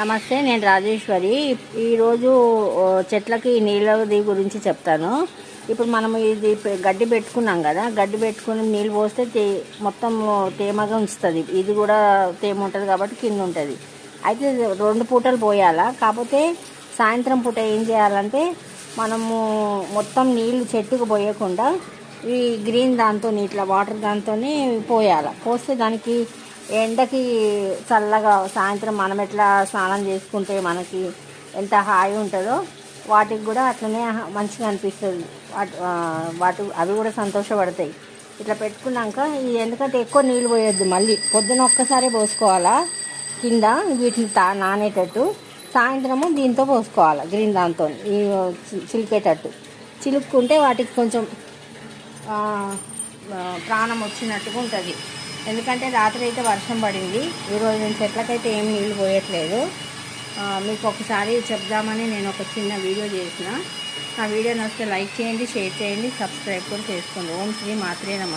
నమస్తే, నేను రాజేశ్వరి. ఈరోజు చెట్లకి నీళ్ళది గురించి చెప్తాను. ఇప్పుడు మనం ఇది గడ్డి పెట్టుకున్నాం కదా, గడ్డి పెట్టుకుని నీళ్ళు పోస్తే మొత్తం తేమగా ఉంచుతుంది. ఇది కూడా తేమ ఉంటుంది కాబట్టి కింద ఉంటుంది. అయితే 2 పూటలు పోయాలా. కాకపోతే సాయంత్రం పూట ఏం చేయాలంటే మనము మొత్తం నీళ్ళు చెట్టుకు పోయకుండా ఈ గ్రీన్ దాంతో ఇట్లా వాటర్ దాంతో పోయాలి. పోస్తే దానికి ఎండకి చల్లగా సాయంత్రం మనం ఎట్లా స్నానం చేసుకుంటే మనకి ఎంత హాయి ఉంటుందో వాటికి కూడా అట్లనే మంచిగా అనిపిస్తుంది. అవి కూడా సంతోషపడతాయి. ఇట్లా పెట్టుకున్నాక ఎందుకంటే ఎక్కువ నీళ్ళు పోయొద్దు, మళ్ళీ పొద్దున ఒక్కసారి పోసుకోవాలా కింద వీటిని నానేటట్టు. సాయంత్రము దీంతో పోసుకోవాలి, గ్రీన్ దాంతో ఈ చిలికేటట్టు. చిలుక్కుంటే వాటికి కొంచెం ప్రాణం వచ్చినట్టుగా ఉంటుంది. ఎందుకంటే రాత్రి అయితే వర్షం పడింది. ఈరోజు నేను చెట్లకైతే ఏం నీళ్ళు పోయట్లేదు. మీకు ఒకసారి చెప్దామని నేను ఒక చిన్న వీడియో చేసిన. నా వీడియో నచ్చితే లైక్ చేయండి, షేర్ చేయండి, సబ్స్క్రైబ్ కూడా చేసుకోండి. ఓం శ్రీ మాత్రే నమః.